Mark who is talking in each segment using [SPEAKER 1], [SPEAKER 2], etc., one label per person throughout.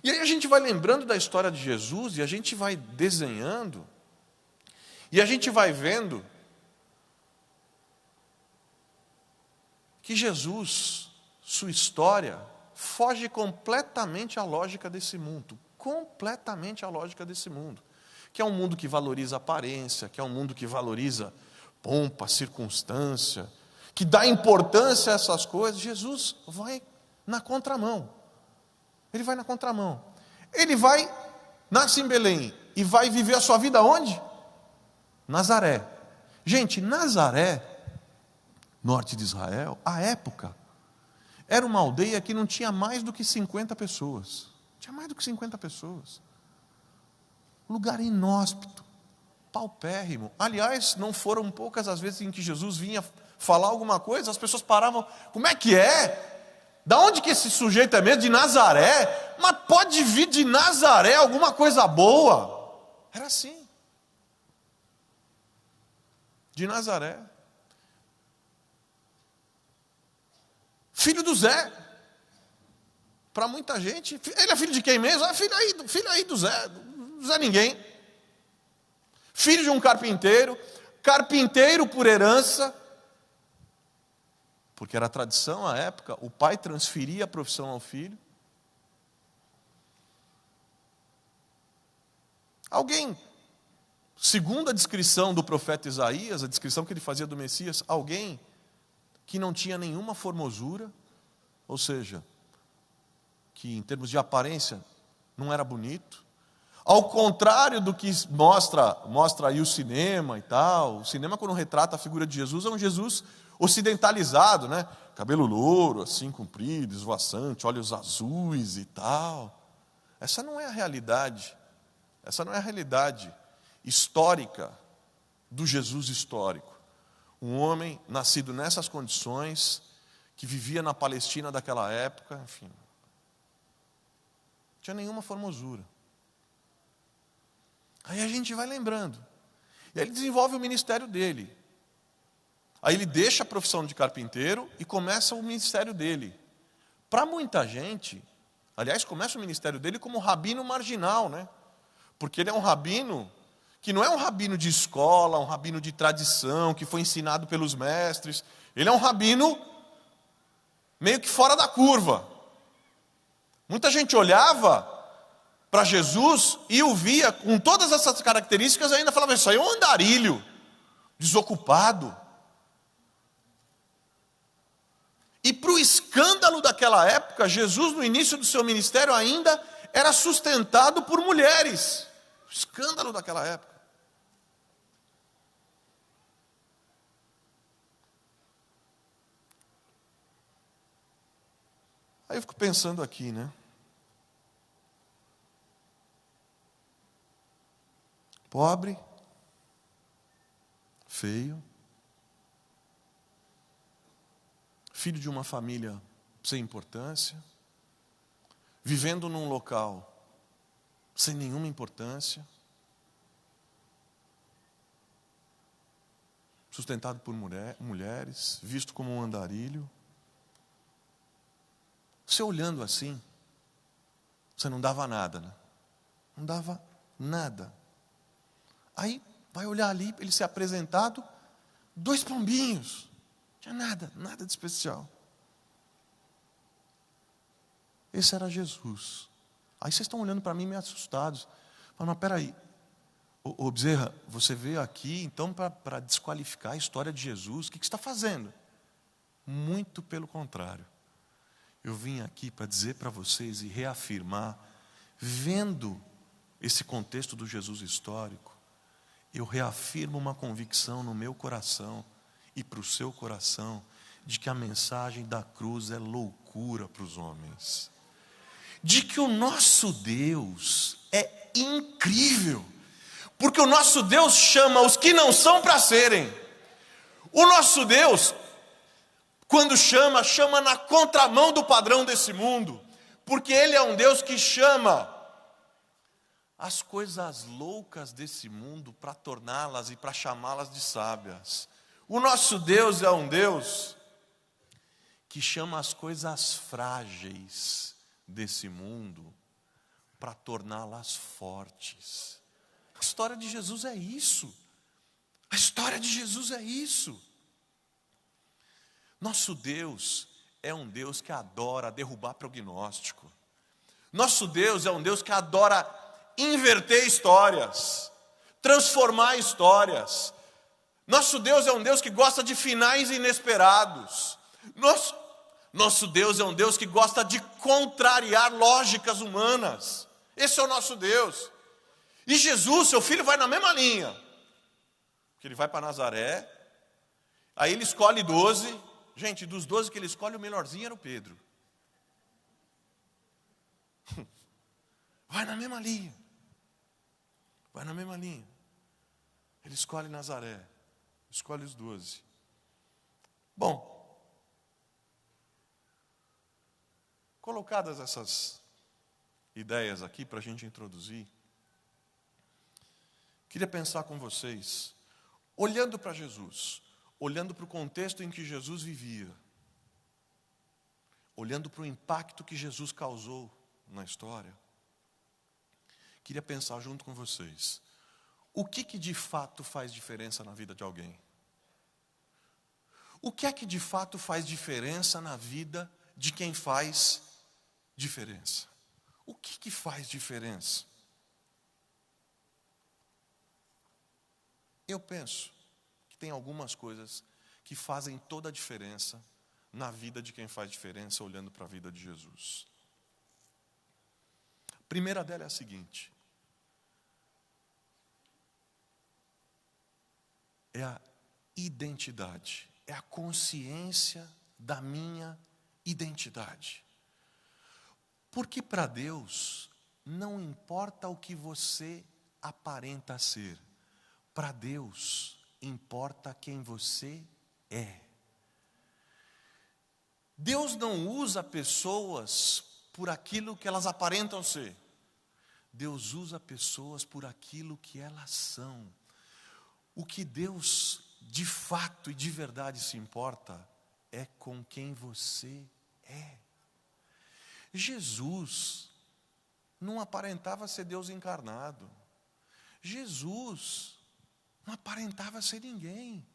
[SPEAKER 1] E aí a gente vai lembrando da história de Jesus, e a gente vai desenhando, e a gente vai vendo que Jesus, sua história, foge completamente à lógica desse mundo. Completamente à lógica desse mundo. Que é um mundo que valoriza aparência, que é um mundo que valoriza pompa, circunstância, que dá importância a essas coisas. Jesus vai na contramão. Ele vai na contramão. Ele nasce em Belém e vai viver a sua vida onde? Nazaré. Gente, Nazaré, norte de Israel, à época, era uma aldeia que não tinha mais do que 50 pessoas. Tinha mais do que 50 pessoas. Lugar inóspito, paupérrimo. Aliás, não foram poucas as vezes em que Jesus vinha falar alguma coisa, as pessoas paravam, como é que é? Da onde que esse sujeito é mesmo? De Nazaré? Mas pode vir de Nazaré alguma coisa boa? Era assim. De Nazaré. Filho do Zé. Para muita gente, ele é filho de quem mesmo? Filho aí do Zé. Do Zé ninguém. Filho de um carpinteiro. Carpinteiro por herança. Porque era tradição à época, o pai transferia a profissão ao filho. Alguém, segundo a descrição do profeta Isaías, a descrição que ele fazia do Messias, alguém que não tinha nenhuma formosura, ou seja, que em termos de aparência não era bonito, ao contrário do que mostra aí o cinema e tal. O cinema, quando retrata a figura de Jesus, é um Jesus ocidentalizado, né? Cabelo louro, assim, comprido, esvoaçante, olhos azuis e tal. Essa não é a realidade. Essa não é a realidade histórica do Jesus histórico. Um homem nascido nessas condições, que vivia na Palestina daquela época, enfim. Não tinha nenhuma formosura. Aí a gente vai lembrando. E aí ele desenvolve o ministério dele. Aí ele deixa a profissão de carpinteiro e começa o ministério dele. Para muita gente, aliás, começa o ministério dele como rabino marginal, né? Porque ele é um rabino que não é um rabino de escola, um rabino de tradição, que foi ensinado pelos mestres. Ele é um rabino meio que fora da curva. Muita gente olhava para Jesus e o via com todas essas características e ainda falava, isso aí é um andarilho, desocupado. E para o escândalo daquela época, Jesus no início do seu ministério ainda era sustentado por mulheres. O escândalo daquela época. Aí eu fico pensando aqui, né? Pobre, feio, filho de uma família sem importância, vivendo num local sem nenhuma importância, sustentado por mulheres, visto como um andarilho. Você olhando assim, você não dava nada, né? Não dava nada. Aí vai olhar ali, ele ser apresentado, 2 pombinhos. Não tinha nada de especial. Esse era Jesus. Aí vocês estão olhando para mim meio assustados. Falando, mas peraí, ô Bezerra, você veio aqui então para desqualificar a história de Jesus? O que você está fazendo? Muito pelo contrário. Eu vim aqui para dizer para vocês e reafirmar, vendo esse contexto do Jesus histórico, eu reafirmo uma convicção no meu coração e para o seu coração, de que a mensagem da cruz é loucura para os homens. De que o nosso Deus é incrível, porque o nosso Deus chama os que não são para serem. O nosso Deus, quando chama na contramão do padrão desse mundo, porque Ele é um Deus que chama as coisas loucas desse mundo para torná-las e para chamá-las de sábias. O nosso Deus é um Deus que chama as coisas frágeis desse mundo para torná-las fortes. A história de Jesus é isso. A história de Jesus é isso. Nosso Deus é um Deus que adora derrubar prognóstico. Nosso Deus é um Deus que adora inverter histórias, transformar histórias. Nosso Deus é um Deus que gosta de finais inesperados. Nosso Deus é um Deus que gosta de contrariar lógicas humanas. Esse é o nosso Deus. E Jesus, seu filho, vai na mesma linha. Porque ele vai para Nazaré, aí ele escolhe 12. Gente, dos 12 que ele escolhe, o melhorzinho era o Pedro. Vai na mesma linha. Vai na mesma linha. Ele escolhe Nazaré. Escolhe os 12. Bom, colocadas essas ideias aqui para a gente introduzir, queria pensar com vocês, olhando para Jesus, olhando para o contexto em que Jesus vivia, olhando para o impacto que Jesus causou na história, queria pensar junto com vocês, o que de fato faz diferença na vida de alguém? O que é que de fato faz diferença na vida de quem faz diferença? O que faz diferença? Eu penso que tem algumas coisas que fazem toda a diferença na vida de quem faz diferença olhando para a vida de Jesus. A primeira dela é a seguinte: é a identidade, é a consciência da minha identidade. Porque para Deus não importa o que você aparenta ser, para Deus importa quem você é. Deus não usa pessoas por aquilo que elas aparentam ser. Deus usa pessoas por aquilo que elas são. O que Deus de fato e de verdade se importa é com quem você é. Jesus não aparentava ser Deus encarnado. Jesus não aparentava ser ninguém.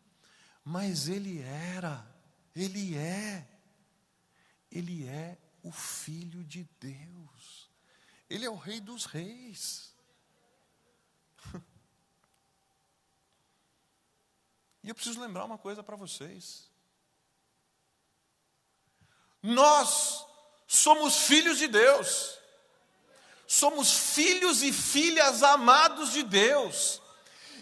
[SPEAKER 1] Mas Ele é o Filho de Deus. Ele é o Rei dos Reis. E eu preciso lembrar uma coisa para vocês. Nós somos filhos de Deus. Somos filhos e filhas amados de Deus.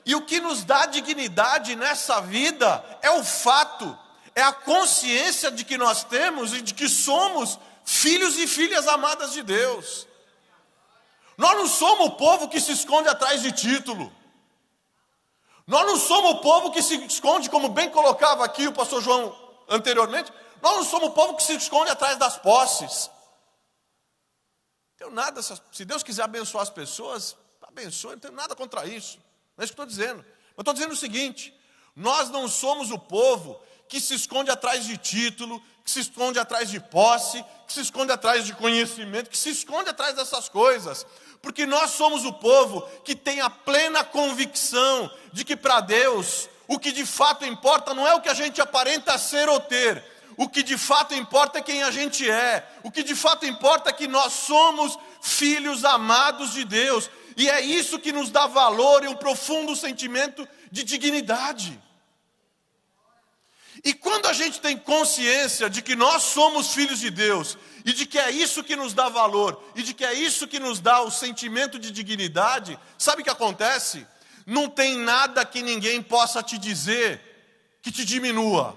[SPEAKER 1] E o que nos dá dignidade nessa vida é o fato, é a consciência de que nós temos e de que somos filhos e filhas amadas de Deus. Nós não somos o povo que se esconde atrás de título. Nós não somos o povo que se esconde, como bem colocava aqui o pastor João anteriormente, nós não somos o povo que se esconde atrás das posses. Não tenho nada, se Deus quiser abençoar as pessoas, abençoe, não tenho nada contra isso. Não é isso que eu estou dizendo. Eu estou dizendo o seguinte: nós não somos o povo que se esconde atrás de título, que se esconde atrás de posse, que se esconde atrás de conhecimento, que se esconde atrás dessas coisas. Porque nós somos o povo que tem a plena convicção de que para Deus o que de fato importa não é o que a gente aparenta ser ou ter. O que de fato importa é quem a gente é. O que de fato importa é que nós somos filhos amados de Deus. E é isso que nos dá valor e um profundo sentimento de dignidade. E quando a gente tem consciência de que nós somos filhos de Deus, e de que é isso que nos dá valor, e de que é isso que nos dá o sentimento de dignidade, sabe o que acontece? Não tem nada que ninguém possa te dizer que te diminua.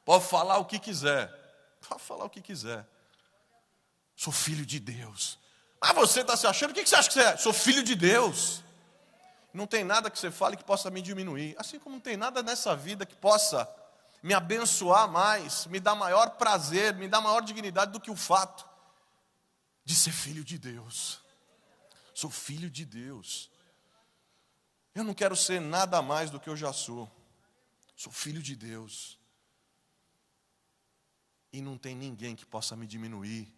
[SPEAKER 1] Pode falar o que quiser. Pode falar o que quiser. Sou filho de Deus. Ah, você está se achando? O que você acha que você é? Sou filho de Deus. Não tem nada que você fale que possa me diminuir. Assim como não tem nada nessa vida que possa me abençoar mais, me dar maior prazer, me dar maior dignidade do que o fato de ser filho de Deus. Sou filho de Deus. Eu não quero ser nada mais do que eu já sou. Sou filho de Deus. E não tem ninguém que possa me diminuir,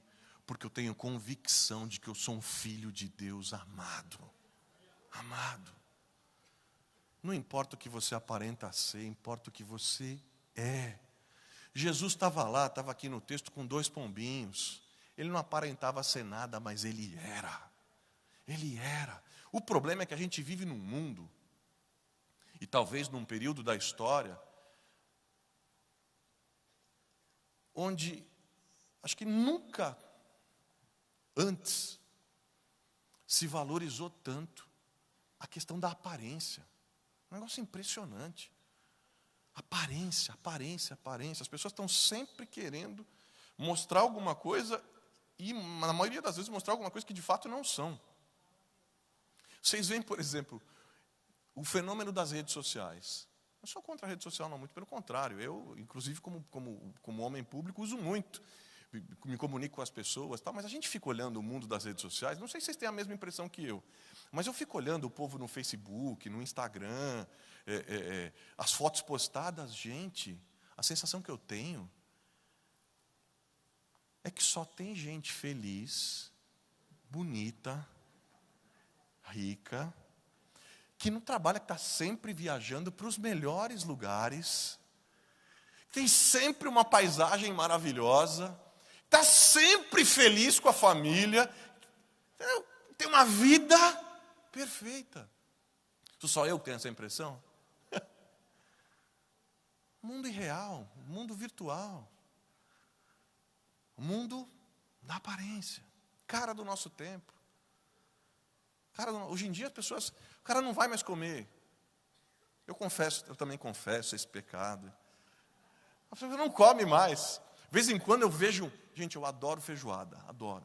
[SPEAKER 1] Porque eu tenho convicção de que eu sou um filho de Deus amado. Amado. Não importa o que você aparenta ser, importa o que você é. Jesus estava lá, estava aqui no texto com 2 pombinhos. Ele não aparentava ser nada, mas ele era. Ele era. O problema é que a gente vive num mundo, e talvez num período da história, onde acho que nunca antes se valorizou tanto a questão da aparência. Um negócio impressionante. Aparência, aparência, aparência. As pessoas estão sempre querendo mostrar alguma coisa e, na maioria das vezes, mostrar alguma coisa que de fato não são. Vocês veem, por exemplo, o fenômeno das redes sociais. Eu sou contra a rede social, não, muito pelo contrário. Eu, inclusive, como homem público, uso muito. Me comunico com as pessoas, tal, mas a gente fica olhando o mundo das redes sociais, não sei se vocês têm a mesma impressão que eu, mas eu fico olhando o povo no Facebook, no Instagram, as fotos postadas, gente, a sensação que eu tenho é que só tem gente feliz, bonita, rica, que não trabalha, que está sempre viajando para os melhores lugares, tem sempre uma paisagem maravilhosa, está sempre feliz com a família, tem uma vida perfeita. Sou só eu que tenho essa impressão? Mundo irreal, mundo virtual, mundo da aparência, cara do nosso tempo. Hoje em dia as pessoas, o cara não vai mais comer. Eu confesso, eu também confesso esse pecado. A pessoa não come mais. De vez em quando eu vejo, gente, eu adoro feijoada, adoro.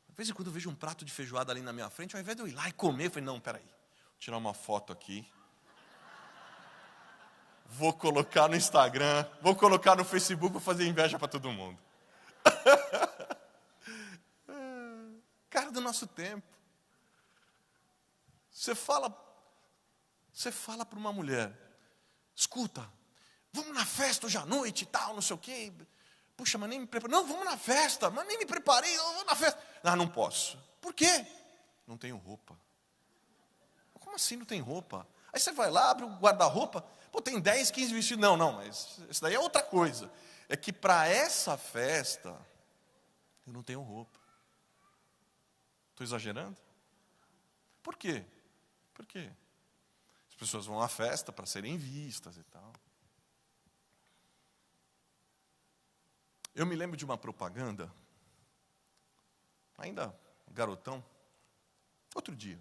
[SPEAKER 1] De vez em quando eu vejo um prato de feijoada ali na minha frente, ao invés de eu ir lá e comer, eu falei, não, peraí, vou tirar uma foto aqui, vou colocar no Instagram, vou colocar no Facebook, vou fazer inveja para todo mundo. Cara do nosso tempo. Você fala para uma mulher, escuta, vamos na festa hoje à noite e tal, não sei o quê. Puxa, mas nem me preparei. Não, vamos na festa, mas nem me preparei, eu vou na festa. Ah, não posso. Por quê? Não tenho roupa. Como assim não tem roupa? Aí você vai lá, abre o guarda-roupa, pô, tem 10, 15 vestidos. Não, mas isso daí é outra coisa. É que para essa festa, eu não tenho roupa. Estou exagerando? Por quê? Por quê? As pessoas vão à festa para serem vistas e tal. Eu me lembro de uma propaganda, ainda garotão, outro dia.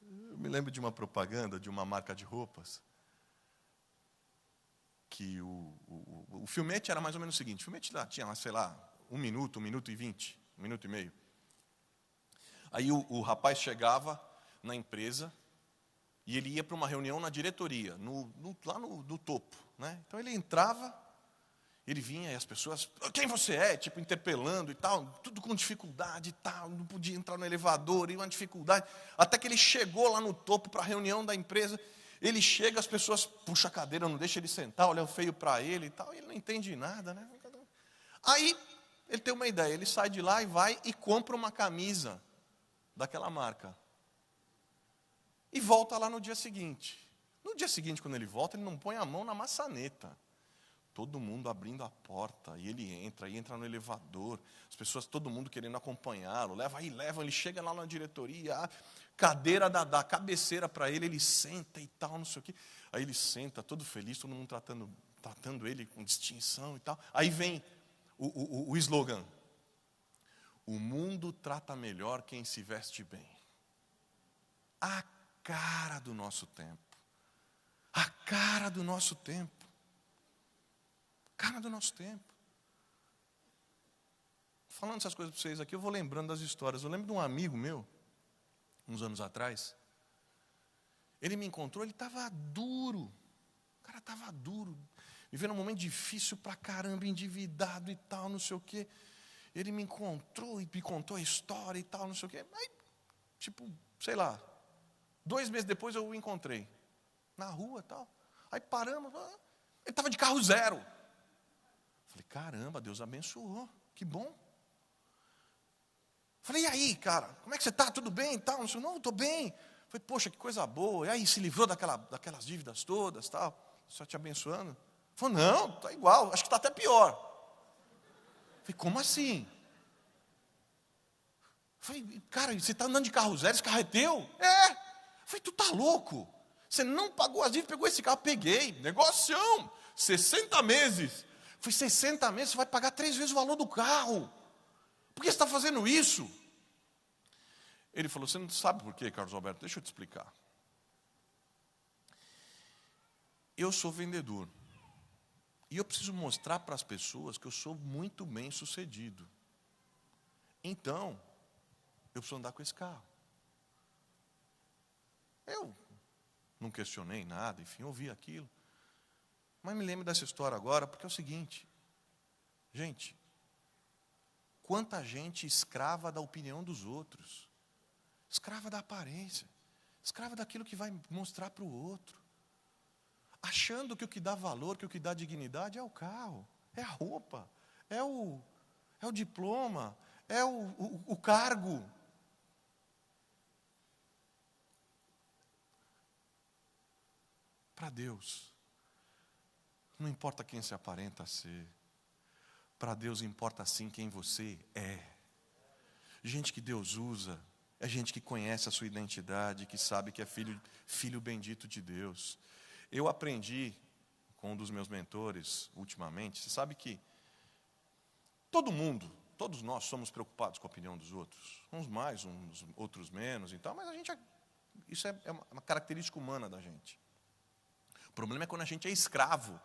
[SPEAKER 1] Eu me lembro de uma propaganda de uma marca de roupas, que o filmete era mais ou menos o seguinte, o filmete lá tinha, sei lá, 1 minuto, 1 minuto e 20, 1 minuto e meio. Aí o rapaz chegava na empresa e ele ia para uma reunião na diretoria, lá no topo, né? Então ele entrava, ele vinha e as pessoas, quem você é? Tipo, interpelando e tal, tudo com dificuldade e tal, não podia entrar no elevador, e uma dificuldade. Até que ele chegou lá no topo para a reunião da empresa, ele chega, as pessoas puxam a cadeira, não deixam ele sentar, olham feio para ele e tal, e ele não entende nada, né? Aí, ele tem uma ideia, ele sai de lá e vai e compra uma camisa daquela marca. E volta lá no dia seguinte. No dia seguinte, quando ele volta, ele não põe a mão na maçaneta. Todo mundo abrindo a porta, e ele entra no elevador, as pessoas, todo mundo querendo acompanhá-lo, ele chega lá na diretoria, a cadeira da cabeceira para ele, ele senta e tal, não sei o quê. Aí ele senta, todo feliz, todo mundo tratando ele com distinção e tal. Aí vem o slogan, o mundo trata melhor quem se veste bem. A cara do nosso tempo. A cara do nosso tempo. Cara do nosso tempo. Falando essas coisas para vocês aqui, eu vou lembrando das histórias. Eu lembro de um amigo meu, uns anos atrás. Ele me encontrou, ele estava duro. O cara estava duro. Vivendo um momento difícil pra caramba, endividado e tal, não sei o quê. Ele me encontrou e me contou a história e tal, não sei o quê. Aí, tipo, sei lá, 2 meses depois eu o encontrei. Na rua e tal. Aí paramos. Ele estava de carro zero. Falei, caramba, Deus abençoou, que bom. Falei, e aí, cara, como é que você está? Tudo bem e tal? Não, estou bem. Falei, poxa, que coisa boa. E aí, se livrou daquelas dívidas todas, tal? Só te abençoando. Falei, não, está igual, acho que está até pior. Falei, como assim? Falei, cara, você está andando de carro zero, esse carro é teu? É. Falei, tu tá louco? Você não pagou as dívidas, pegou esse carro? Peguei, negocião, 60 meses. Falei, 60 meses, você vai pagar 3 vezes o valor do carro. Por que você está fazendo isso? Ele falou, você não sabe por quê, Carlos Alberto? Deixa eu te explicar. Eu sou vendedor. E eu preciso mostrar para as pessoas que eu sou muito bem sucedido. Então, eu preciso andar com esse carro. Eu não questionei nada, enfim, ouvi aquilo. Mas me lembro dessa história agora, porque é o seguinte. Gente, quanta gente escrava da opinião dos outros. Escrava da aparência. Escrava daquilo que vai mostrar para o outro. Achando que o que dá valor, que o que dá dignidade é o carro, é a roupa, é o diploma, é o cargo. Para Deus, não importa quem se aparenta ser. Para Deus importa sim quem você é. Gente que Deus usa, é gente que conhece a sua identidade, que sabe que é filho bendito de Deus. Eu aprendi com um dos meus mentores ultimamente, você sabe que todos nós somos preocupados com a opinião dos outros. Uns mais, uns outros menos e tal, mas isso é uma característica humana da gente. O problema é quando a gente é escravo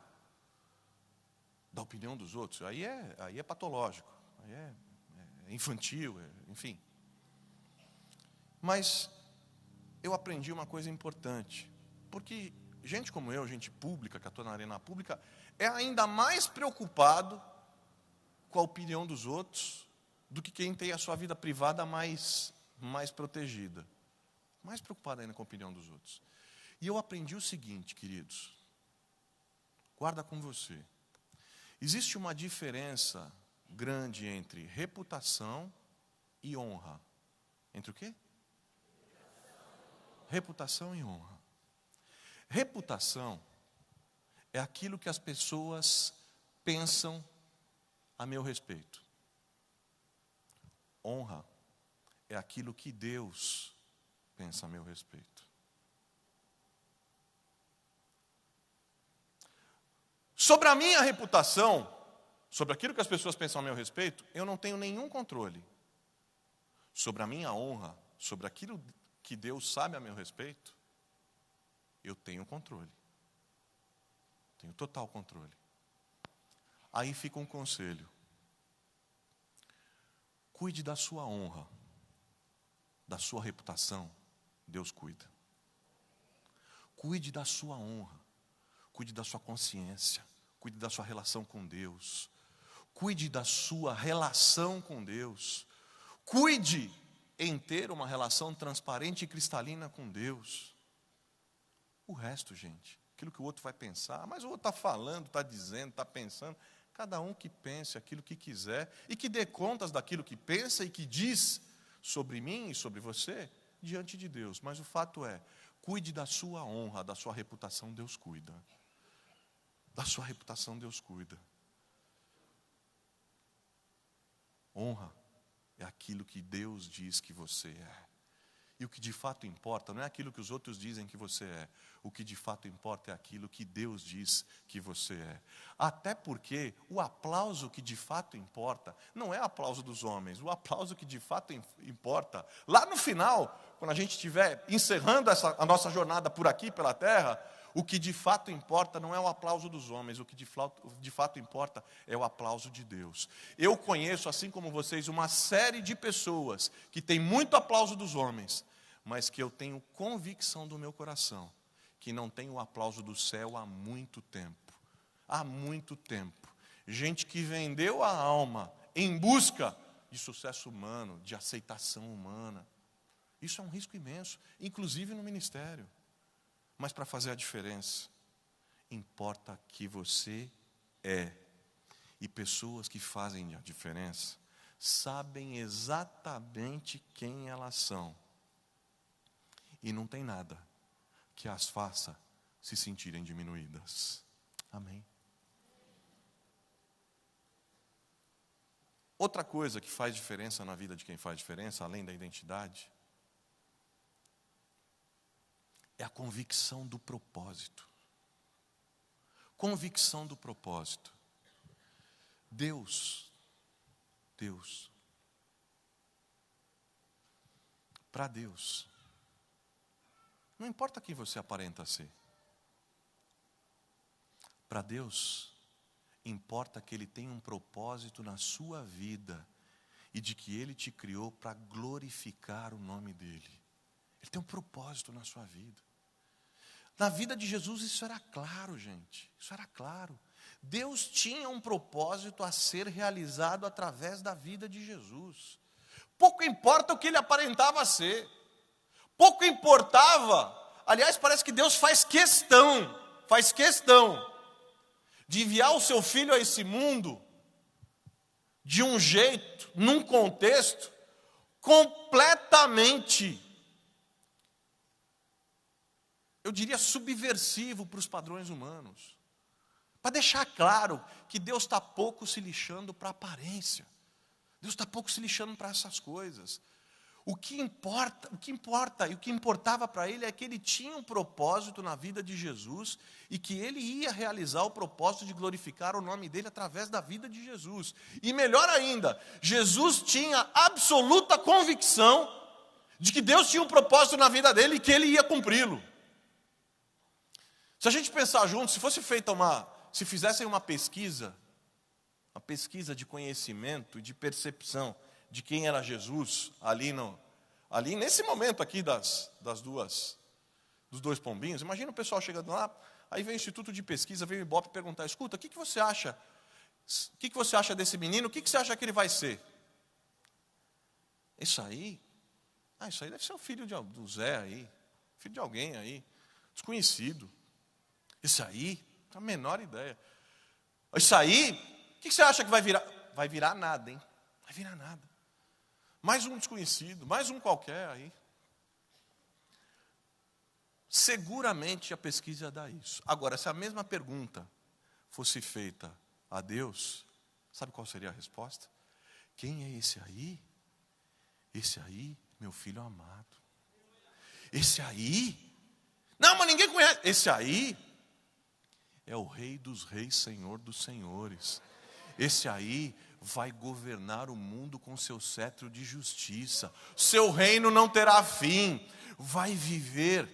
[SPEAKER 1] da opinião dos outros. Aí é patológico, aí é infantil, enfim. Mas eu aprendi uma coisa importante, porque gente como eu, gente pública, que atua na arena pública, é ainda mais preocupado com a opinião dos outros do que quem tem a sua vida privada mais protegida. Mais preocupado ainda com a opinião dos outros. E eu aprendi o seguinte, queridos, guarda com você. Existe uma diferença grande entre reputação e honra. Entre o quê? Reputação e honra. Reputação é aquilo que as pessoas pensam a meu respeito. Honra é aquilo que Deus pensa a meu respeito. Sobre a minha reputação, sobre aquilo que as pessoas pensam a meu respeito, eu não tenho nenhum controle. Sobre a minha honra, sobre aquilo que Deus sabe a meu respeito, eu tenho controle. Tenho total controle. Aí fica um conselho. Cuide da sua honra, da sua reputação, Deus cuida. Cuide da sua honra, cuide da sua consciência, cuide da sua relação com Deus, cuide da sua relação com Deus, cuide em ter uma relação transparente e cristalina com Deus. O resto, gente, aquilo que o outro vai pensar, mas o outro está falando, está dizendo, está pensando, cada um que pense aquilo que quiser e que dê contas daquilo que pensa e que diz sobre mim e sobre você diante de Deus. Mas o fato é, cuide da sua honra, da sua reputação, Deus cuida. Da sua reputação, Deus cuida. Honra é aquilo que Deus diz que você é. E o que de fato importa não é aquilo que os outros dizem que você é. O que de fato importa é aquilo que Deus diz que você é. Até porque o aplauso que de fato importa não é o aplauso dos homens. O aplauso que de fato importa, lá no final, quando a gente estiver encerrando a nossa jornada por aqui, pela terra, o que de fato importa não é o aplauso dos homens. O que de fato importa é o aplauso de Deus. Eu conheço, assim como vocês, uma série de pessoas que têm muito aplauso dos homens, mas que eu tenho convicção do meu coração que não tem o aplauso do céu há muito tempo. Há muito tempo. Gente que vendeu a alma em busca de sucesso humano, de aceitação humana. Isso é um risco imenso, inclusive no ministério. Mas para fazer a diferença, importa que você é. E pessoas que fazem a diferença sabem exatamente quem elas são. E não tem nada que as faça se sentirem diminuídas. Amém. Outra coisa que faz diferença na vida de quem faz diferença, além da identidade, é a convicção do propósito. Convicção do propósito. Deus, para Deus, não importa quem você aparenta ser. Para Deus, importa que Ele tem um propósito na sua vida e de que Ele te criou para glorificar o nome dEle. Ele tem um propósito na sua vida. Na vida de Jesus isso era claro, gente. Isso era claro. Deus tinha um propósito a ser realizado através da vida de Jesus. Pouco importa o que ele aparentava ser. Pouco importava. Aliás, parece que Deus faz questão de enviar o seu filho a esse mundo de um jeito, num contexto completamente, eu diria, subversivo para os padrões humanos. Para deixar claro que Deus está pouco se lixando para a aparência. Deus está pouco se lixando para essas coisas. O que importa e o que importava para ele é que ele tinha um propósito na vida de Jesus e que ele ia realizar o propósito de glorificar o nome dele através da vida de Jesus. E melhor ainda, Jesus tinha absoluta convicção de que Deus tinha um propósito na vida dele e que ele ia cumpri-lo. Se a gente pensar junto, se fizessem uma pesquisa de conhecimento e de percepção de quem era Jesus, ali nesse momento aqui dos dois pombinhos, imagina o pessoal chegando lá, aí vem o Instituto de Pesquisa, vem o Ibope perguntar, escuta, o que você acha? O que você acha desse menino? O que você acha que ele vai ser? Isso aí deve ser o filho do Zé aí, filho de alguém aí, desconhecido. Isso aí, não tenho a menor ideia. Isso aí, o que você acha que vai virar? Vai virar nada, hein? Vai virar nada. Mais um desconhecido, mais um qualquer aí. Seguramente a pesquisa dá isso. Agora, se a mesma pergunta fosse feita a Deus, sabe qual seria a resposta? Quem é esse aí? Esse aí, meu filho amado. Esse aí? Não, mas ninguém conhece. Esse aí é o Rei dos Reis, Senhor dos Senhores. Esse aí vai governar o mundo com seu cetro de justiça. Seu reino não terá fim. Vai viver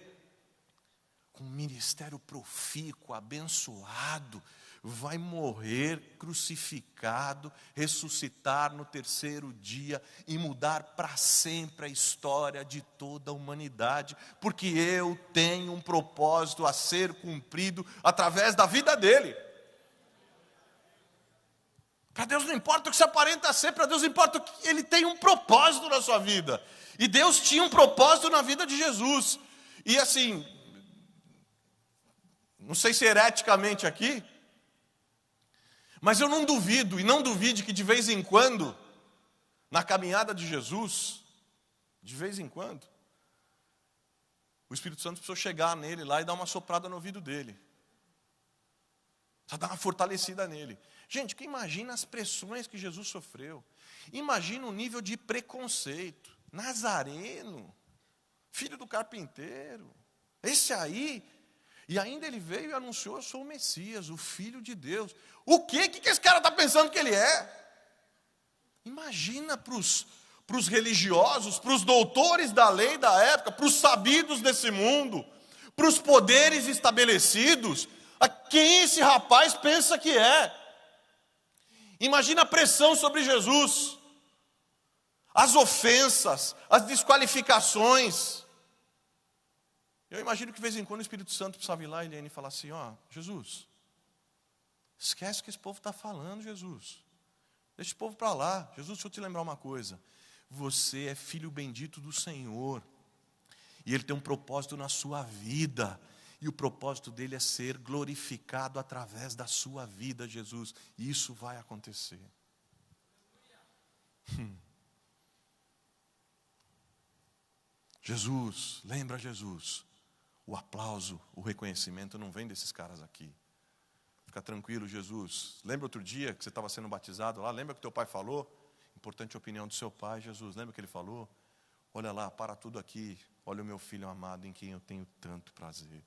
[SPEAKER 1] com um ministério profícuo, abençoado. Vai morrer crucificado, ressuscitar no terceiro dia e mudar para sempre a história de toda a humanidade, porque eu tenho um propósito a ser cumprido através da vida dele. Para Deus não importa o que você aparenta ser, para Deus importa que ele tem um propósito na sua vida. E Deus tinha um propósito na vida de Jesus. E assim, não sei se hereticamente aqui, mas eu não duvido, e não duvide que de vez em quando, na caminhada de Jesus, de vez em quando, o Espírito Santo precisou chegar nele lá e dar uma soprada no ouvido dele. Precisa dar uma fortalecida nele. Gente, que imagina as pressões que Jesus sofreu. Imagina o nível de preconceito. Nazareno, filho do carpinteiro, esse aí. E ainda ele veio e anunciou, eu sou o Messias, o Filho de Deus. O quê? O que esse cara está pensando que ele é? Imagina para os religiosos, para os doutores da lei da época, para os sabidos desse mundo, para os poderes estabelecidos, a quem esse rapaz pensa que é? Imagina a pressão sobre Jesus, as ofensas, as desqualificações. Eu imagino que de vez em quando o Espírito Santo precisava ir lá e ele falar assim, Jesus, esquece o que esse povo está falando, Jesus. Deixa esse povo para lá. Jesus, deixa eu te lembrar uma coisa. Você é filho bendito do Senhor. E Ele tem um propósito na sua vida. E o propósito dele é ser glorificado através da sua vida, Jesus. E isso vai acontecer. Jesus, lembra Jesus. O aplauso, o reconhecimento não vem desses caras aqui. Fica tranquilo, Jesus. Lembra outro dia que você estava sendo batizado lá? Lembra que teu pai falou? Importante a opinião do seu pai, Jesus. Lembra que ele falou? Olha lá, para tudo aqui. Olha o meu filho amado em quem eu tenho tanto prazer.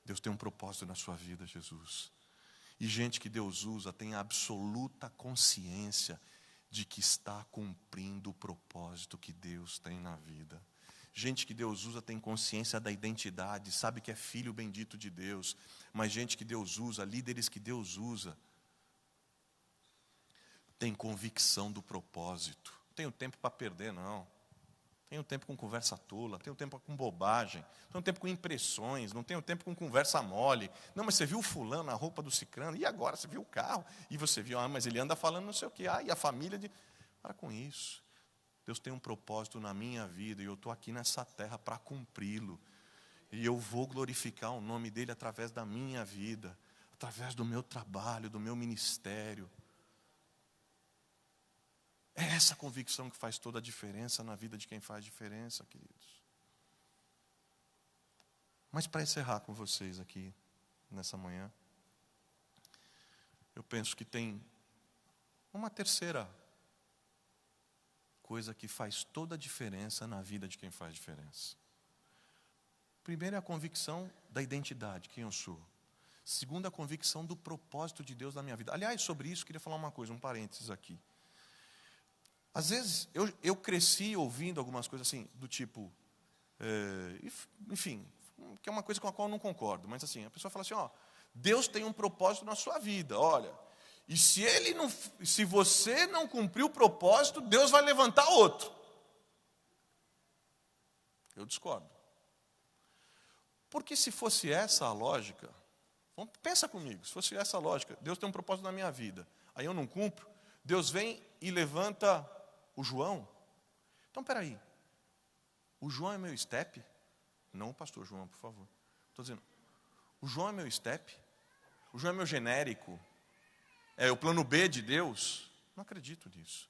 [SPEAKER 1] Deus tem um propósito na sua vida, Jesus. E gente que Deus usa tem absoluta consciência de que está cumprindo o propósito que Deus tem na vida. Gente que Deus usa tem consciência da identidade, sabe que é filho bendito de Deus. Mas gente que Deus usa, líderes que Deus usa, tem convicção do propósito. Não tenho tempo para perder, não. Tenho tempo com conversa tola, tenho tempo com bobagem, tenho tempo com impressões, não tenho tempo com conversa mole. Não, mas você viu o fulano na roupa do cicrano, e agora você viu o carro, e você viu, mas ele anda falando não sei o quê, e a família de... Para com isso. Deus tem um propósito na minha vida, e eu estou aqui nessa terra para cumpri-lo. E eu vou glorificar o nome dele através da minha vida, através do meu trabalho, do meu ministério. É essa convicção que faz toda a diferença na vida de quem faz diferença, queridos. Mas para encerrar com vocês aqui, nessa manhã, eu penso que tem uma terceira coisa que faz toda a diferença na vida de quem faz diferença. Primeiro é a convicção da identidade, quem eu sou. Segundo, a convicção do propósito de Deus na minha vida. Aliás, sobre isso, queria falar uma coisa, um parênteses aqui. Às vezes, eu cresci ouvindo algumas coisas assim, do tipo, enfim, que é uma coisa com a qual eu não concordo, mas assim, a pessoa fala assim, ó, Deus tem um propósito na sua vida, olha, e se você não cumprir o propósito, Deus vai levantar outro. Eu discordo. Porque se fosse essa a lógica, pensa comigo, se fosse essa a lógica, Deus tem um propósito na minha vida, aí eu não cumpro, Deus vem e levanta o João. Então, peraí, o João é meu step? Não o pastor João, por favor. Estou dizendo, o João é meu step? O João é meu genérico? É o plano B de Deus? Não acredito nisso.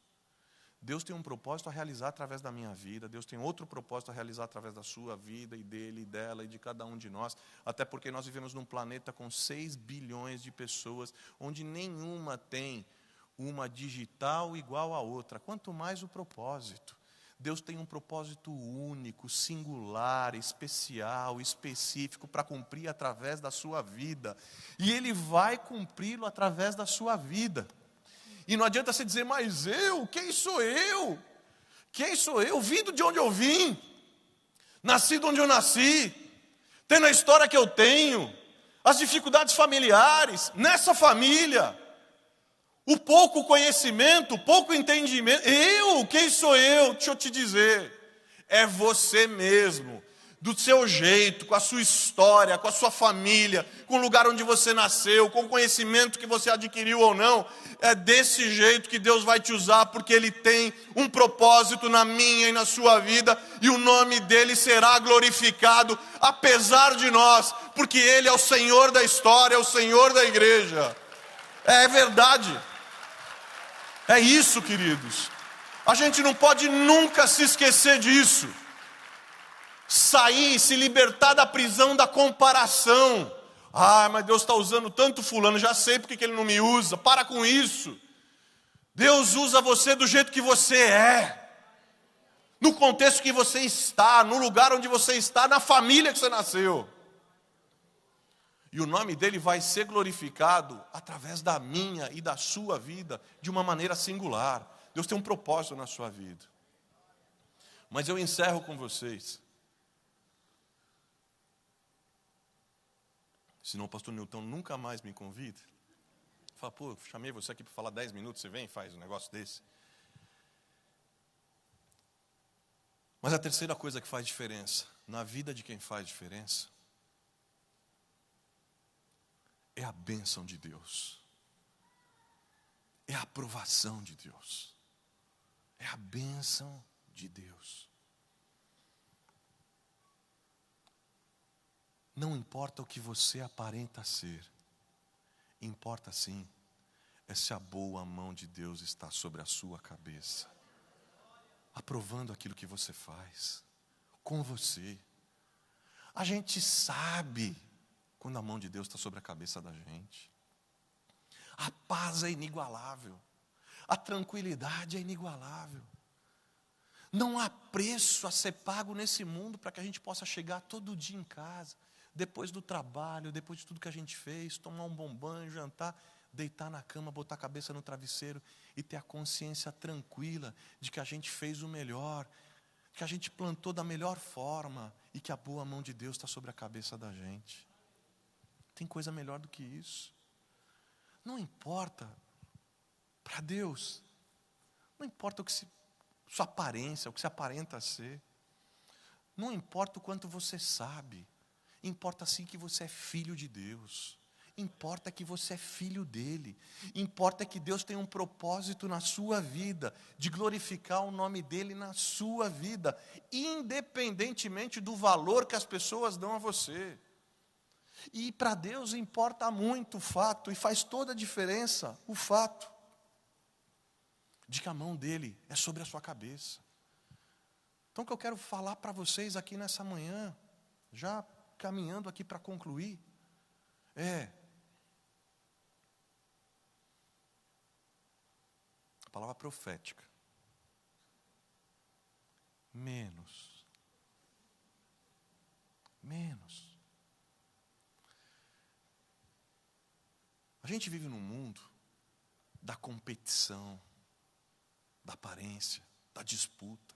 [SPEAKER 1] Deus tem um propósito a realizar através da minha vida. Deus tem outro propósito a realizar através da sua vida e dele, e dela e de cada um de nós. Até porque nós vivemos num planeta com 6 bilhões de pessoas, onde nenhuma tem uma digital igual à outra. Quanto mais o propósito. Deus tem um propósito único, singular, especial, específico para cumprir através da sua vida. E Ele vai cumpri-lo através da sua vida. E não adianta você dizer, mas quem sou eu? Quem sou eu? Vindo de onde eu vim, nascido onde eu nasci, tendo a história que eu tenho, as dificuldades familiares, nessa família, o pouco conhecimento, o pouco entendimento. Quem sou eu? Deixa eu te dizer, é você mesmo. Do seu jeito, com a sua história, com a sua família, com o lugar onde você nasceu, com o conhecimento que você adquiriu ou não, é desse jeito que Deus vai te usar, porque Ele tem um propósito na minha e na sua vida, e o nome dEle será glorificado, apesar de nós, porque Ele é o Senhor da história, é o Senhor da igreja. É verdade. É isso, queridos. A gente não pode nunca se esquecer disso. Sair, se libertar da prisão da comparação. Mas Deus está usando tanto fulano, já sei porque que Ele não me usa. Para com isso. Deus usa você do jeito que você é. No contexto que você está, no lugar onde você está, na família que você nasceu. E o nome dEle vai ser glorificado através da minha e da sua vida, de uma maneira singular. Deus tem um propósito na sua vida. Mas eu encerro com vocês. Senão o pastor Newton nunca mais me convida. Fala, chamei você aqui para falar 10 minutos, você vem e faz um negócio desse. Mas a terceira coisa que faz diferença, na vida de quem faz diferença, é a bênção de Deus. É a aprovação de Deus. É a bênção de Deus. Não importa o que você aparenta ser, importa sim é se a boa mão de Deus está sobre a sua cabeça, aprovando aquilo que você faz, com você. A gente sabe quando a mão de Deus está sobre a cabeça da gente. A paz é inigualável, a tranquilidade é inigualável. Não há preço a ser pago nesse mundo para que a gente possa chegar todo dia em casa, depois do trabalho, depois de tudo que a gente fez, tomar um bom banho, jantar, deitar na cama, botar a cabeça no travesseiro e ter a consciência tranquila de que a gente fez o melhor, que a gente plantou da melhor forma e que a boa mão de Deus está sobre a cabeça da gente. Tem coisa melhor do que isso. Não importa para Deus, não importa sua aparência, o que se aparenta ser, não importa o quanto você sabe, importa sim que você é filho de Deus. Importa que você é filho dele. Importa que Deus tem um propósito na sua vida, de glorificar o nome dele na sua vida, independentemente do valor que as pessoas dão a você. E para Deus importa muito o fato, e faz toda a diferença, o fato de que a mão dele é sobre a sua cabeça. Então o que eu quero falar para vocês aqui nessa manhã, já caminhando aqui para concluir, a palavra profética. Menos. A gente vive num mundo da competição, da aparência, da disputa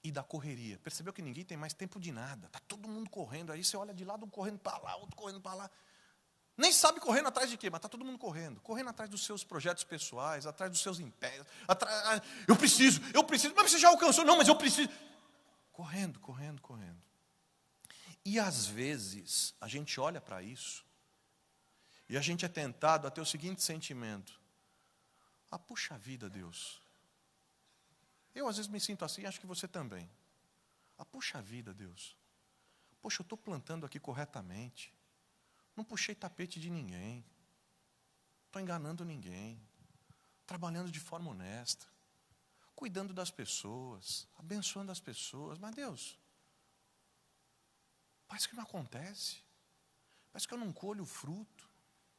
[SPEAKER 1] e da correria. Percebeu que ninguém tem mais tempo de nada? Está todo mundo correndo. Aí você olha de lado, um correndo para lá, outro correndo para lá. Nem sabe correndo atrás de quê, mas está todo mundo correndo. Correndo atrás dos seus projetos pessoais, atrás dos seus impérios. Eu preciso, mas você já alcançou. Não, mas eu preciso. Correndo. E às vezes, a gente olha para isso, e a gente é tentado a ter o seguinte sentimento. Puxa vida, Deus. Eu às vezes me sinto assim, acho que você também. Puxa vida, Deus. Poxa, eu estou plantando aqui corretamente. Não puxei tapete de ninguém. Estou enganando ninguém. Trabalhando de forma honesta. Cuidando das pessoas. Abençoando as pessoas. Mas Deus, parece que não acontece. Parece que eu não colho o fruto.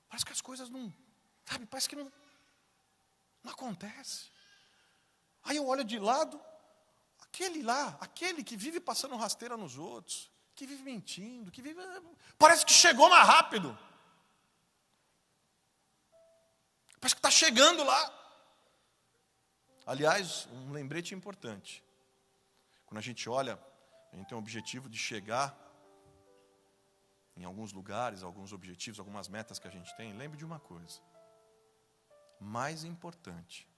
[SPEAKER 1] Parece que as coisas não... Sabe, parece que não acontece. Aí eu olho de lado, aquele que vive passando rasteira nos outros, que vive mentindo, parece que chegou mais rápido. Parece que está chegando lá. Aliás, um lembrete importante. Quando a gente olha, a gente tem o objetivo de chegar em alguns lugares, alguns objetivos, algumas metas que a gente tem. Lembre de uma coisa. Mais importante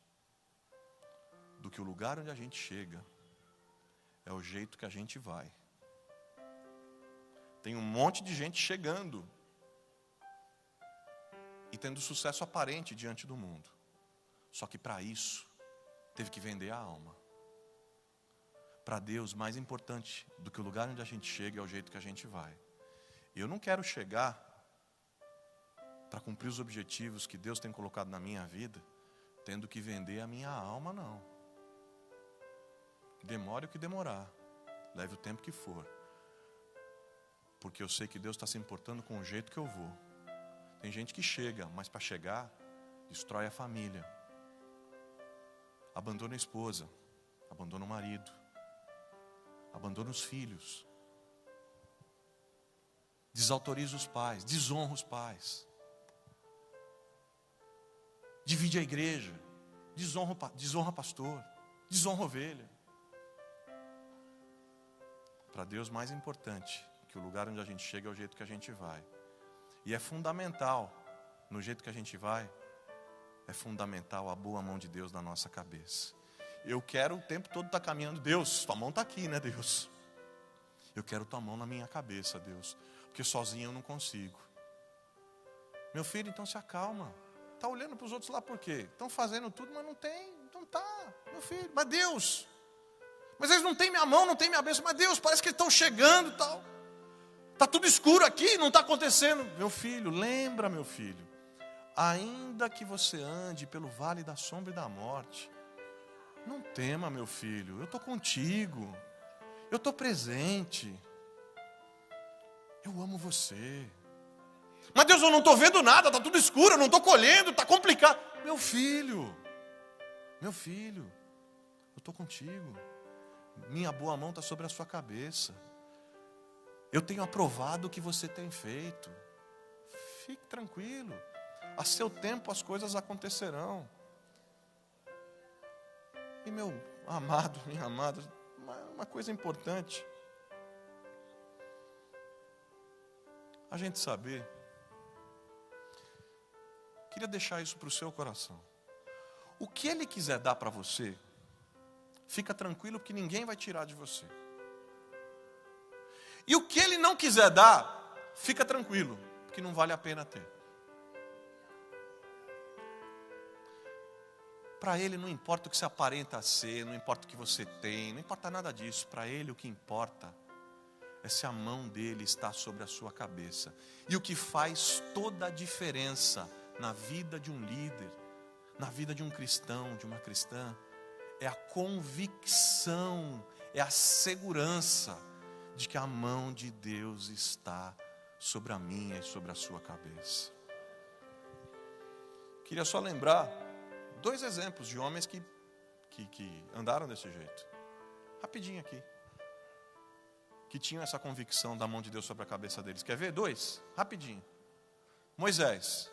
[SPEAKER 1] do que o lugar onde a gente chega é o jeito que a gente vai. Tem um monte de gente chegando e tendo sucesso aparente diante do mundo. Só que para isso teve que vender a alma. Para Deus, mais importante do que o lugar onde a gente chega é o jeito que a gente vai. Eu não quero chegar para cumprir os objetivos que Deus tem colocado na minha vida, tendo que vender a minha alma, não. Demore o que demorar, leve o tempo que for, porque eu sei que Deus está se importando com o jeito que eu vou. Tem gente que chega, mas para chegar, destrói a família, abandona a esposa, abandona o marido, abandona os filhos, desautoriza os pais, desonra os pais, divide a igreja, desonra pastor, desonra ovelha. Para Deus, mais importante que o lugar onde a gente chega é o jeito que a gente vai. E é fundamental, no jeito que a gente vai, é fundamental a boa mão de Deus na nossa cabeça. Eu quero o tempo todo estar caminhando. Deus, tua mão está aqui, né, Deus? Eu quero tua mão na minha cabeça, Deus, porque sozinho eu não consigo. Meu filho, então se acalma. Está olhando para os outros lá por quê? Estão fazendo tudo, mas não tem, não está, meu filho. Mas Deus, mas eles não têm minha mão, não têm minha bênção. Mas Deus, parece que eles estão chegando e tal. Está tudo escuro aqui, não está acontecendo. Meu filho, lembra, meu filho. Ainda que você ande pelo vale da sombra e da morte, não tema, meu filho. Eu estou contigo. Eu estou presente. Eu amo você. Mas Deus, eu não estou vendo nada, está tudo escuro, eu não estou colhendo, está complicado. Meu filho, eu estou contigo. Minha boa mão está sobre a sua cabeça. Eu tenho aprovado o que você tem feito. Fique tranquilo. A seu tempo as coisas acontecerão. E meu amado, minha amada, uma coisa importante. A gente saber. Queria deixar isso para o seu coração. O que Ele quiser dar para você, fica tranquilo que ninguém vai tirar de você. E o que Ele não quiser dar, fica tranquilo, porque não vale a pena ter. Para Ele não importa o que você aparenta ser, não importa o que você tem, não importa nada disso. Para Ele o que importa é se a mão dEle está sobre a sua cabeça. E o que faz toda a diferença na vida de um líder, na vida de um cristão, de uma cristã, é a convicção, é a segurança de que a mão de Deus está sobre a minha e sobre a sua cabeça. Queria só lembrar 2 exemplos de homens que andaram desse jeito. Rapidinho aqui. Que tinham essa convicção da mão de Deus sobre a cabeça deles. Quer ver? 2? Rapidinho. Moisés.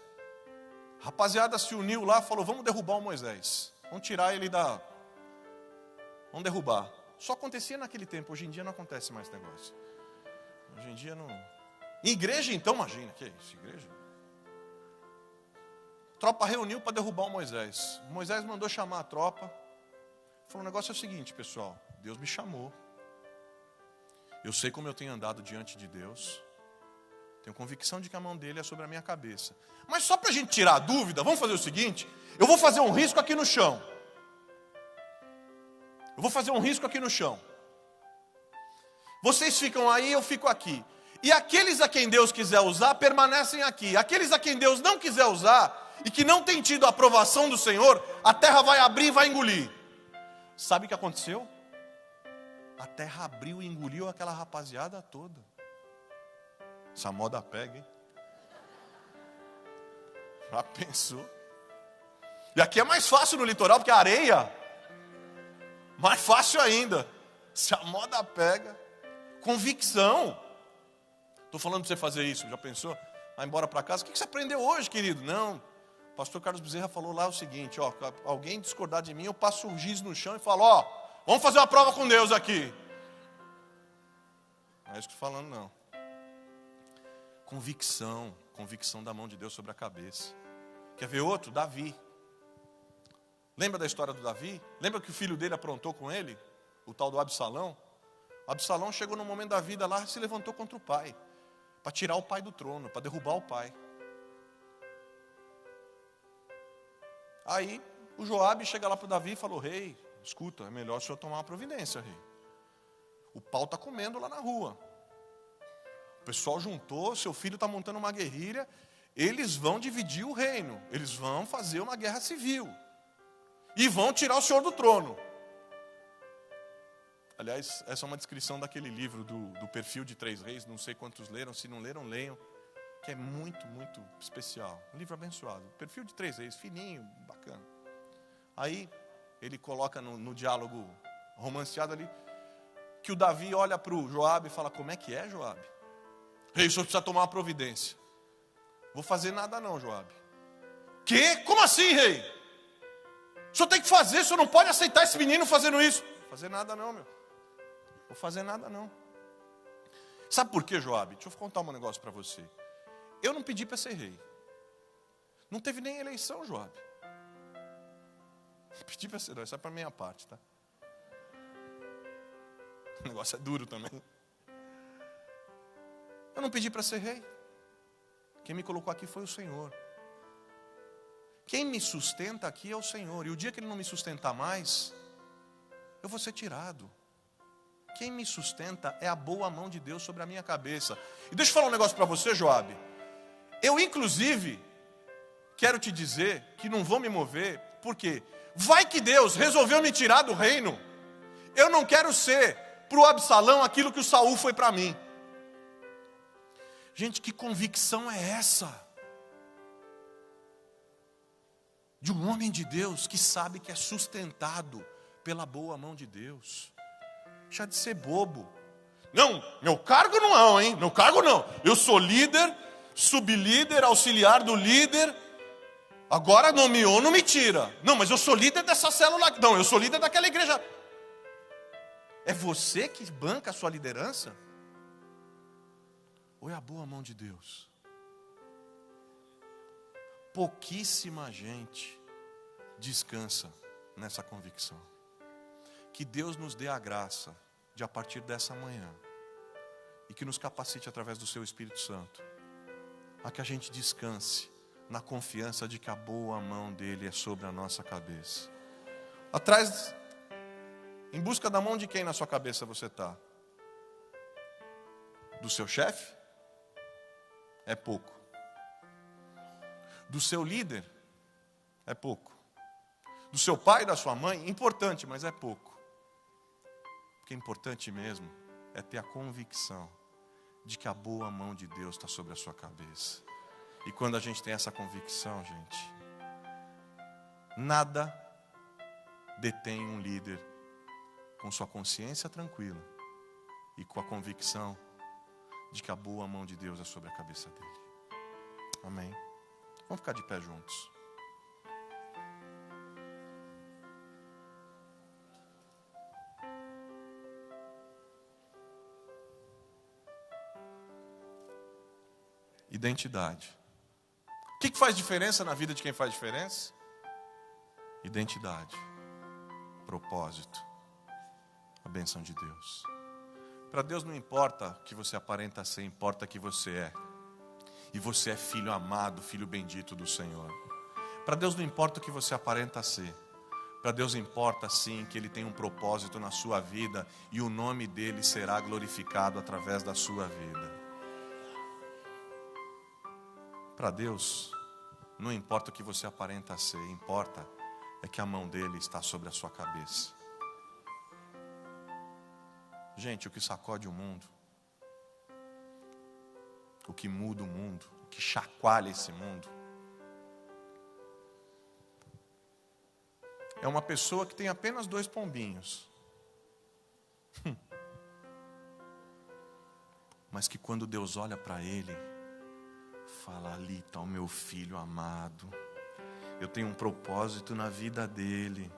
[SPEAKER 1] A rapaziada se uniu lá e falou, vamos derrubar o Moisés. Vamos tirar ele da... Vamos derrubar. Só acontecia naquele tempo. Hoje em dia não acontece mais esse negócio. Hoje em dia não... Em igreja então, imagina. Que é isso? Igreja? A tropa reuniu para derrubar o Moisés. O Moisés mandou chamar a tropa. Falou, o negócio é o seguinte, pessoal. Deus me chamou. Eu sei como eu tenho andado diante de Deus. Tenho convicção de que a mão dele é sobre a minha cabeça. Mas só para a gente tirar a dúvida, vamos fazer o seguinte. Eu vou fazer um risco aqui no chão. Eu vou fazer um risco aqui no chão. Vocês ficam aí, eu fico aqui. E aqueles a quem Deus quiser usar, permanecem aqui. Aqueles a quem Deus não quiser usar, e que não tem tido a aprovação do Senhor, a terra vai abrir e vai engolir. Sabe o que aconteceu? A terra abriu e engoliu aquela rapaziada toda. Essa moda pega, hein? Já pensou? E aqui é mais fácil no litoral, porque a areia... Mais fácil ainda. Se a moda pega. Convicção. Estou falando para você fazer isso, já pensou? Vai embora para casa. O que você aprendeu hoje, querido? Não. O pastor Carlos Bezerra falou lá o seguinte, ó, alguém discordar de mim, eu passo o giz no chão e falo, ó, vamos fazer uma prova com Deus aqui. Não é isso que estou falando, não. Convicção da mão de Deus sobre a cabeça. Quer ver outro? Davi. Lembra da história do Davi? Lembra que o filho dele aprontou com ele? O tal do Absalão? O Absalão chegou no momento da vida lá e se levantou contra o pai. Para tirar o pai do trono, para derrubar o pai. Aí o Joabe chega lá para o Davi e falou, rei, escuta, é melhor o senhor tomar uma providência, rei. O pau está comendo lá na rua. O pessoal juntou, seu filho está montando uma guerrilha, eles vão dividir o reino, eles vão fazer uma guerra civil. E vão tirar o senhor do trono. Aliás, essa é uma descrição daquele livro do Perfil de 3 Reis. Não sei quantos leram, se não leram, leiam. Que é muito, muito especial. Um livro abençoado. Perfil de 3 Reis, fininho, bacana. Aí, ele coloca no diálogo romanceado ali, que o Davi olha para o Joabe e fala, como é que é, Joabe? Rei, o senhor precisa tomar uma providência. Vou fazer nada não, Joabe. Quê? Como assim, rei? O senhor tem que fazer, o senhor não pode aceitar esse menino fazendo isso. Vou fazer nada não, meu. Vou fazer nada não. Sabe por quê, Joabe? Deixa eu contar um negócio para você. Eu não pedi para ser rei. Não teve nem eleição, Joabe. Não pedi para ser, não. Isso é para a minha parte, tá? O negócio é duro também. Eu não pedi para ser rei. Quem me colocou aqui foi o Senhor. Quem me sustenta aqui é o Senhor. E o dia que Ele não me sustentar mais, eu vou ser tirado. Quem me sustenta é a boa mão de Deus sobre a minha cabeça. E deixa eu falar um negócio para você, Joabe. Eu, inclusive, quero te dizer que não vou me mover, porque vai que Deus resolveu me tirar do reino. Eu não quero ser para o Absalão aquilo que o Saul foi para mim. Gente, que convicção é essa? De um homem de Deus que sabe que é sustentado pela boa mão de Deus. Deixa de ser bobo. Não, meu cargo não, hein? Meu cargo não. Eu sou líder, sublíder, auxiliar do líder. Agora nomeou, não me tira. Não, mas eu sou líder dessa célula. Não, eu sou líder daquela igreja. É você que banca a sua liderança? Ou é a boa mão de Deus? Pouquíssima gente descansa nessa convicção. Que Deus nos dê a graça de, a partir dessa manhã, e que nos capacite através do seu Espírito Santo, a que a gente descanse na confiança de que a boa mão dele é sobre a nossa cabeça. Atrás, em busca da mão de quem na sua cabeça você está? Do seu chefe? É pouco. Do seu líder? É pouco. Do seu pai e da sua mãe? Importante, mas é pouco. O que é importante mesmo é ter a convicção de que a boa mão de Deus está sobre a sua cabeça. E quando a gente tem essa convicção, gente, nada detém um líder com sua consciência tranquila e com a convicção de que a boa mão de Deus é sobre a cabeça dele. Amém? Vamos ficar de pé juntos. Identidade. O que faz diferença na vida de quem faz diferença? Identidade, propósito, a bênção de Deus. Para Deus não importa o que você aparenta ser, importa que você é. E você é filho amado, filho bendito do Senhor. Para Deus não importa o que você aparenta ser. Para Deus importa sim que Ele tem um propósito na sua vida e o nome dEle será glorificado através da sua vida. Para Deus, não importa o que você aparenta ser, importa é que a mão dEle está sobre a sua cabeça. Gente, o que sacode o mundo, o que muda o mundo, o que chacoalha esse mundo, é uma pessoa que tem apenas 2 pombinhos. Mas que quando Deus olha para ele, fala: ali está o meu filho amado. Eu tenho um propósito na vida dele.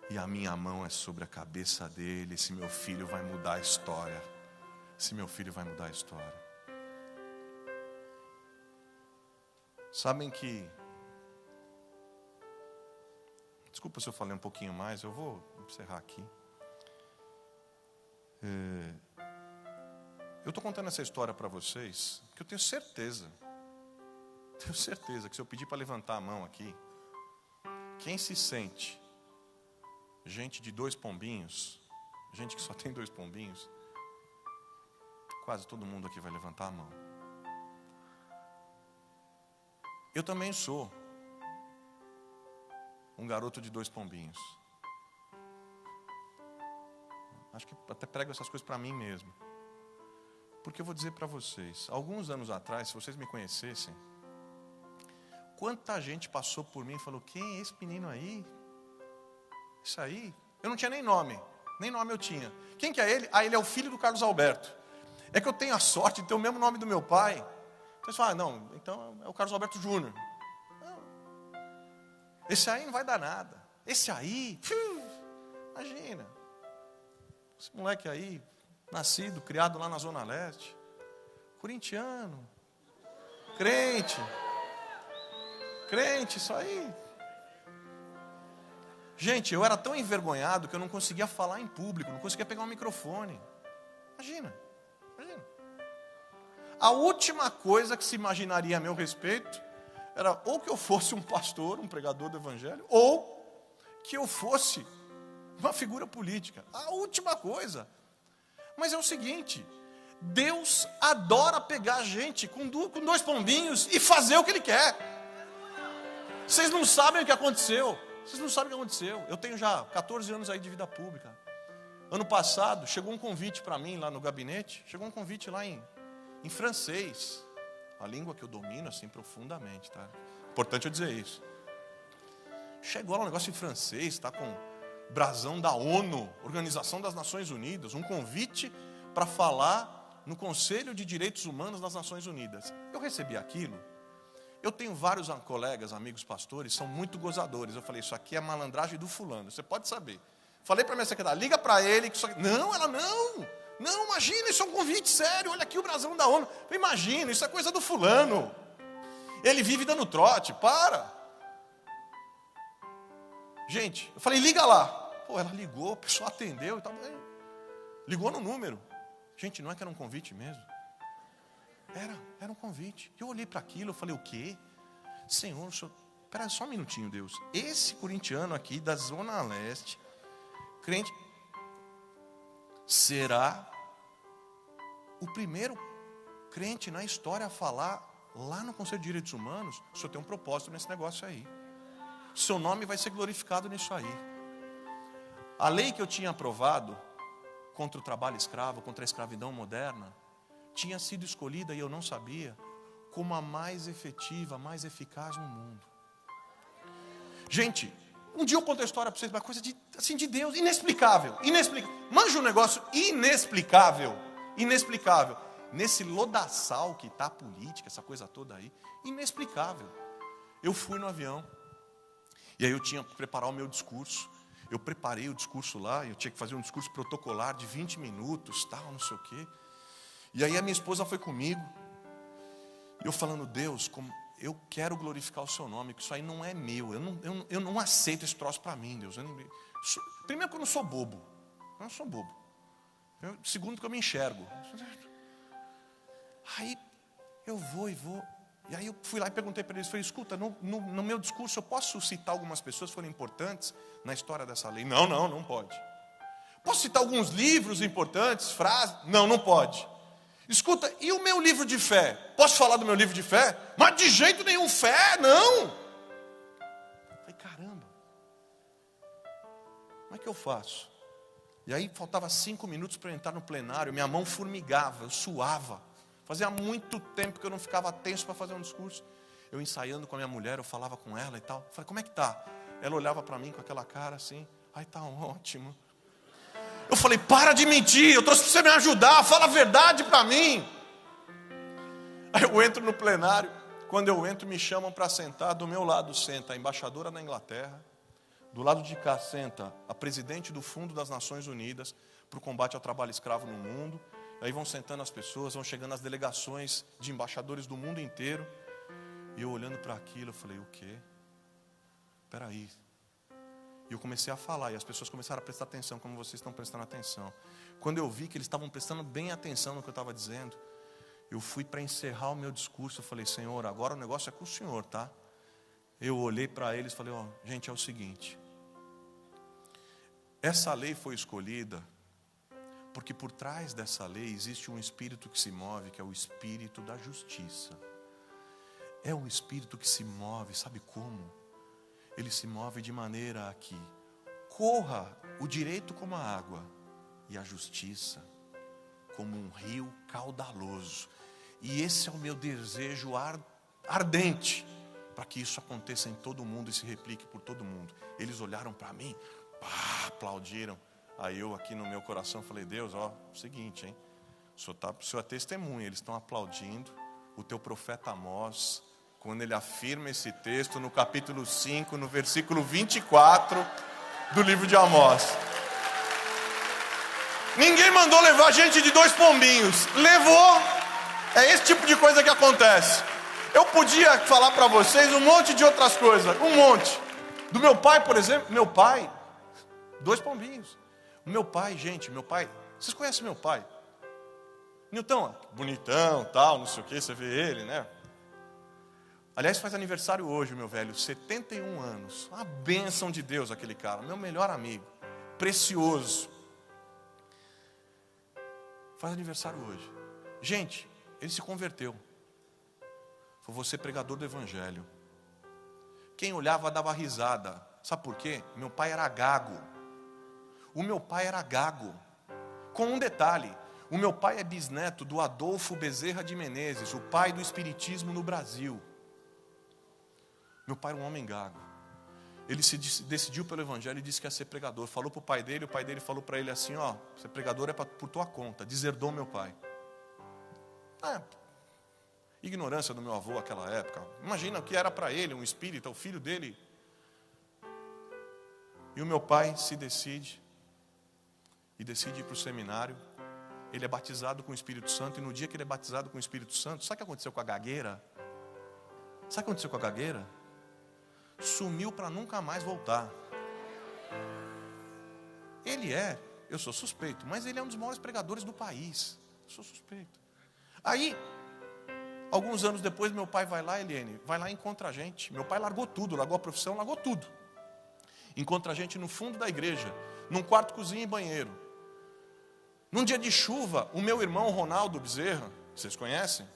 [SPEAKER 1] E a minha mão é sobre a cabeça dele. Esse meu filho vai mudar a história. Esse meu filho vai mudar a história. Sabem que... Desculpa se eu falei um pouquinho mais, eu vou encerrar aqui. Eu estou contando essa história para vocês, porque eu tenho certeza que se eu pedir para levantar a mão aqui, quem se sente gente de 2 pombinhos, gente que só tem 2 pombinhos, quase todo mundo aqui vai levantar a mão. Eu também sou um garoto de 2 pombinhos. Acho que até prego essas coisas para mim mesmo. Porque eu vou dizer para vocês, alguns anos atrás, se vocês me conhecessem, quanta gente passou por mim e falou: quem é esse menino aí? Isso aí? Eu não tinha nem nome eu tinha. Quem que é ele? Ah, ele é o filho do Carlos Alberto. É que eu tenho a sorte de ter o mesmo nome do meu pai. Então você fala: não, então é o Carlos Alberto Júnior. Esse aí não vai dar nada. Esse aí, imagina. Esse moleque aí, nascido, criado lá na Zona Leste, corintiano, crente, isso aí. Gente, eu era tão envergonhado que eu não conseguia falar em público, não conseguia pegar um microfone. Imagina. A última coisa que se imaginaria a meu respeito era ou que eu fosse um pastor, um pregador do evangelho, ou que eu fosse uma figura política. A última coisa. Mas é o seguinte, Deus adora pegar a gente com 2 pombinhos e fazer o que Ele quer. Vocês não sabem o que aconteceu. Vocês não sabem o que aconteceu. Eu tenho já 14 anos aí de vida pública. Ano passado, chegou um convite para mim lá no gabinete. Chegou um convite lá em francês. A língua que eu domino assim profundamente, tá? Importante eu dizer isso. Chegou lá um negócio em francês, tá com brasão da ONU, Organização das Nações Unidas, um convite para falar no Conselho de Direitos Humanos das Nações Unidas. Eu recebi aquilo. Eu tenho vários colegas, amigos pastores, são muito gozadores. Eu falei, isso aqui é malandragem do fulano, você pode saber. Falei para minha secretária, liga para ele. Que isso aqui... Não, ela não, imagina, isso é um convite sério, olha aqui o brasão da ONU. Imagina, isso é coisa do fulano. Ele vive dando trote, para. Gente, eu falei, liga lá. Pô, ela ligou, a pessoa atendeu e tal. Ligou no número. Gente, não é que era um convite mesmo? Era um convite. Eu olhei para aquilo, eu falei, o quê? Senhor, espera só um minutinho, Deus. Esse corintiano aqui da Zona Leste, crente, será o primeiro crente na história a falar lá no Conselho de Direitos Humanos. O senhor tem um propósito nesse negócio aí. Seu nome vai ser glorificado nisso aí. A lei que eu tinha aprovado contra o trabalho escravo, contra a escravidão moderna, tinha sido escolhida, e eu não sabia, como a mais efetiva, mais eficaz no mundo. Gente, um dia eu conto a história para vocês, uma coisa de Deus, inexplicável. Manja um negócio inexplicável. Nesse lodaçal que está a política, essa coisa toda aí, inexplicável. Eu fui no avião, e aí eu tinha que preparar o meu discurso. Eu preparei o discurso lá, eu tinha que fazer um discurso protocolar de 20 minutos, tal, não sei o quê. E aí a minha esposa foi comigo, e eu falando, Deus, como eu quero glorificar o seu nome, que isso aí não é meu, eu não aceito esse troço para mim, Deus. Primeiro que eu não sou bobo, segundo que eu me enxergo. Aí eu vou, e aí eu fui lá e perguntei para eles, falei, escuta, no meu discurso eu posso citar algumas pessoas que foram importantes na história dessa lei? Não pode. Posso citar alguns livros importantes, frases? Não pode. Escuta, e o meu livro de fé? Posso falar do meu livro de fé? Mas de jeito nenhum, fé, não. Falei, caramba, como é que eu faço? E aí faltava 5 minutos para eu entrar no plenário, minha mão formigava, eu suava. Fazia muito tempo que eu não ficava tenso para fazer um discurso. Eu ensaiando com a minha mulher, eu falava com ela e tal. Falei, como é que tá? Ela olhava para mim com aquela cara assim, ai, tá ótimo. Eu falei, para de mentir, eu trouxe para você me ajudar, fala a verdade para mim. Aí eu entro no plenário, quando eu entro me chamam para sentar, do meu lado senta a embaixadora da Inglaterra, do lado de cá senta a presidente do Fundo das Nações Unidas para o combate ao trabalho escravo no mundo. Aí vão sentando as pessoas, vão chegando as delegações de embaixadores do mundo inteiro. E eu olhando para aquilo, eu falei, o quê? Espera aí. E eu comecei a falar, e as pessoas começaram a prestar atenção, como vocês estão prestando atenção. Quando eu vi que eles estavam prestando bem atenção no que eu estava dizendo, eu fui para encerrar o meu discurso. Eu falei, Senhor, agora o negócio é com o Senhor, tá? Eu olhei para eles e falei, gente, é o seguinte. Essa lei foi escolhida porque por trás dessa lei existe um espírito que se move, que é o espírito da justiça. É um espírito que se move, sabe como? Ele se move de maneira a que corra o direito como a água e a justiça como um rio caudaloso. E esse é o meu desejo ardente, para que isso aconteça em todo mundo e se replique por todo mundo. Eles olharam para mim, aplaudiram. Aí eu aqui no meu coração falei, Deus, seguinte, hein? O senhor é testemunha, eles estão aplaudindo o teu profeta Amós, quando ele afirma esse texto no capítulo 5, no versículo 24 do livro de Amós. Ninguém mandou levar gente de 2 pombinhos. Levou. É esse tipo de coisa que acontece. Eu podia falar para vocês um monte de outras coisas. Um monte. Do meu pai, por exemplo. Meu pai, 2 pombinhos. Meu pai, gente, vocês conhecem meu pai? Nilton, bonitão, tal, não sei o que, você vê ele, né? Aliás, faz aniversário hoje, meu velho, 71 anos. Uma bênção de Deus aquele cara, meu melhor amigo. precioso. Faz aniversário hoje. Gente, ele se converteu. Foi você pregador do evangelho. Quem olhava dava risada. Sabe por quê? Meu pai era gago. O meu pai era gago. Com um detalhe: o meu pai é bisneto do Adolfo Bezerra de Menezes, o pai do espiritismo no Brasil. Meu pai era um homem gago. Ele se decidiu pelo evangelho e disse que ia ser pregador. Falou para o pai dele falou para ele assim: ó, ser pregador é por tua conta. Deserdou meu pai. Ignorância do meu avô naquela época. Imagina o que era para ele, um espírita, o filho dele. E o meu pai se decide ir para o seminário. Ele é batizado com o Espírito Santo. E no dia que ele é batizado com o Espírito Santo, sabe o que aconteceu com a gagueira? Sabe o que aconteceu com a gagueira? Sumiu para nunca mais voltar. Eu sou suspeito, mas ele é um dos maiores pregadores do país. Eu sou suspeito. Aí, alguns anos depois, meu pai vai lá, Eliane, vai lá e encontra a gente. Meu pai largou tudo, largou a profissão, largou tudo. Encontra a gente no fundo da igreja, num quarto, cozinha e banheiro. Num dia de chuva, o meu irmão Ronaldo Bezerra, vocês conhecem?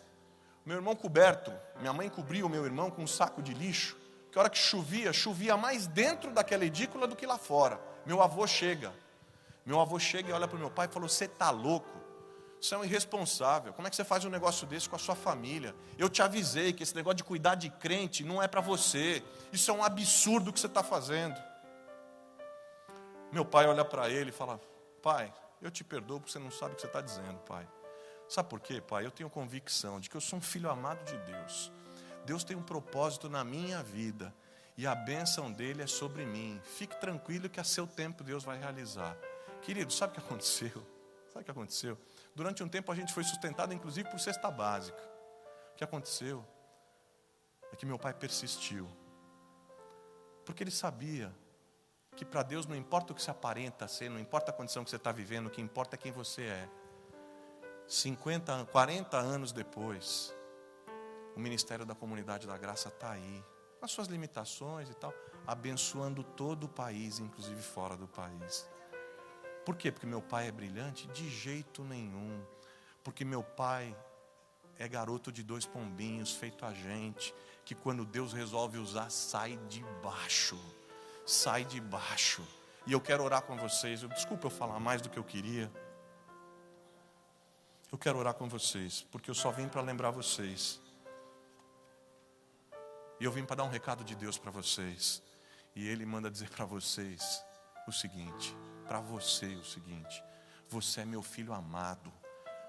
[SPEAKER 1] Meu irmão coberto, minha mãe cobriu o meu irmão com um saco de lixo, que a hora que chovia mais dentro daquela edícula do que lá fora. Meu avô chega e olha para o meu pai e falou: você está louco? Você é um irresponsável. Como é que você faz um negócio desse com a sua família? Eu te avisei que esse negócio de cuidar de crente não é para você. Isso é um absurdo que você está fazendo. Meu pai olha para ele e fala: pai, eu te perdoo porque você não sabe o que você está dizendo, pai. Sabe por quê, pai? Eu tenho convicção de que eu sou um filho amado de Deus. Deus tem um propósito na minha vida e a bênção dele é sobre mim. Fique tranquilo que a seu tempo Deus vai realizar. Querido, sabe o que aconteceu? Sabe o que aconteceu? Durante um tempo a gente foi sustentado inclusive por cesta básica. O que aconteceu é que meu pai persistiu. Porque ele sabia que para Deus não importa o que se aparenta ser, não importa a condição que você está vivendo, o que importa é quem você é. 40 anos depois, o Ministério da Comunidade da Graça está aí, com as suas limitações e tal, abençoando todo o país, inclusive fora do país. Por quê? Porque meu pai é brilhante? De jeito nenhum. Porque meu pai é garoto de 2 pombinhos, feito a gente, que quando Deus resolve usar, sai de baixo. Sai de baixo. E eu quero orar com vocês. Desculpa eu falar mais do que eu queria. Eu quero orar com vocês, porque eu só vim para lembrar vocês. E eu vim para dar um recado de Deus para vocês. E Ele manda dizer para vocês o seguinte, para você o seguinte: você é meu filho amado,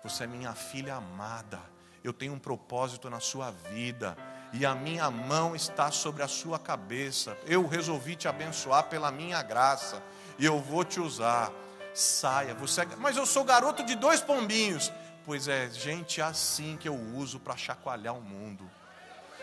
[SPEAKER 1] você é minha filha amada. Eu tenho um propósito na sua vida e a minha mão está sobre a sua cabeça. Eu resolvi te abençoar pela minha graça e eu vou te usar. Saia, mas eu sou garoto de 2 pombinhos. Pois é, gente assim que eu uso para chacoalhar o mundo.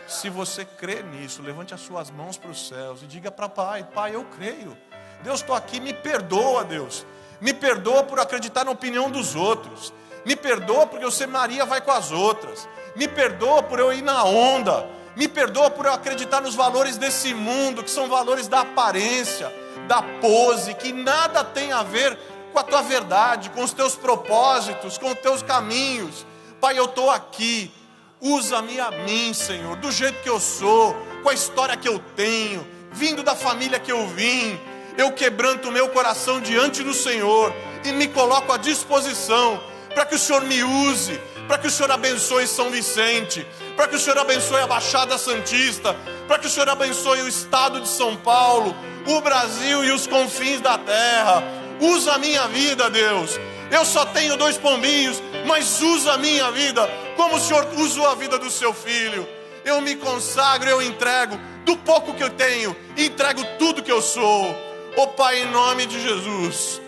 [SPEAKER 1] Se você crê nisso, levante as suas mãos para os céus e diga para pai: pai, eu creio. Deus, estou aqui, me perdoa, Deus. Me perdoa por acreditar na opinião dos outros. Me perdoa porque eu sei Maria vai com as outras. Me perdoa por eu ir na onda. Me perdoa por eu acreditar nos valores desse mundo, que são valores da aparência, da pose, que nada tem a ver com a tua verdade, com os teus propósitos, com os teus caminhos. Pai, eu estou aqui. Usa-me a mim, Senhor, do jeito que eu sou, com a história que eu tenho, vindo da família que eu vim. Eu quebranto o meu coração diante do Senhor e me coloco à disposição para que o Senhor me use, para que o Senhor abençoe São Vicente, para que o Senhor abençoe a Baixada Santista, para que o Senhor abençoe o estado de São Paulo, o Brasil e os confins da terra. Usa a minha vida, Deus. Eu só tenho 2 pombinhos, mas usa a minha vida como o Senhor usou a vida do seu filho. Eu me consagro, eu entrego do pouco que eu tenho, entrego tudo que eu sou. Ó Pai, em nome de Jesus,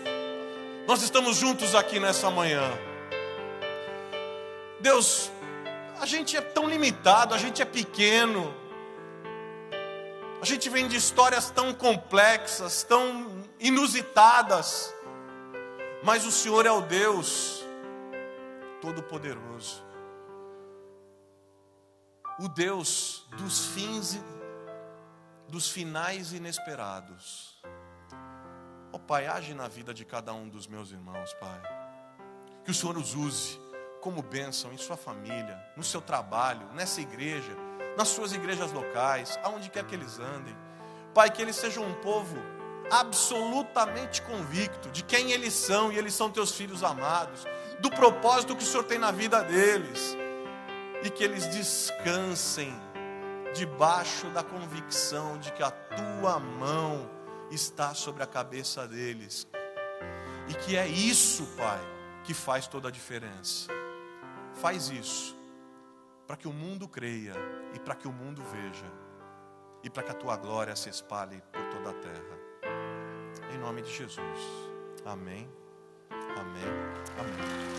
[SPEAKER 1] nós estamos juntos aqui nessa manhã. Deus, a gente é tão limitado, a gente é pequeno, a gente vem de histórias tão complexas, tão inusitadas, mas o Senhor é o Deus Todo-Poderoso, o Deus dos fins, dos finais inesperados, Ó Pai, age na vida de cada um dos meus irmãos, Pai. Que o Senhor os use como bênção em sua família, no seu trabalho, nessa igreja, nas suas igrejas locais, aonde quer que eles andem. Pai, que eles sejam um povo absolutamente convicto de quem eles são, e eles são teus filhos amados, do propósito que o Senhor tem na vida deles, e que eles descansem debaixo da convicção de que a tua mão está sobre a cabeça deles, e que é isso, Pai, que faz toda a diferença. Faz isso para que o mundo creia e para que o mundo veja e para que a tua glória se espalhe por toda a terra. Em nome de Jesus. Amém. Amém. Amém.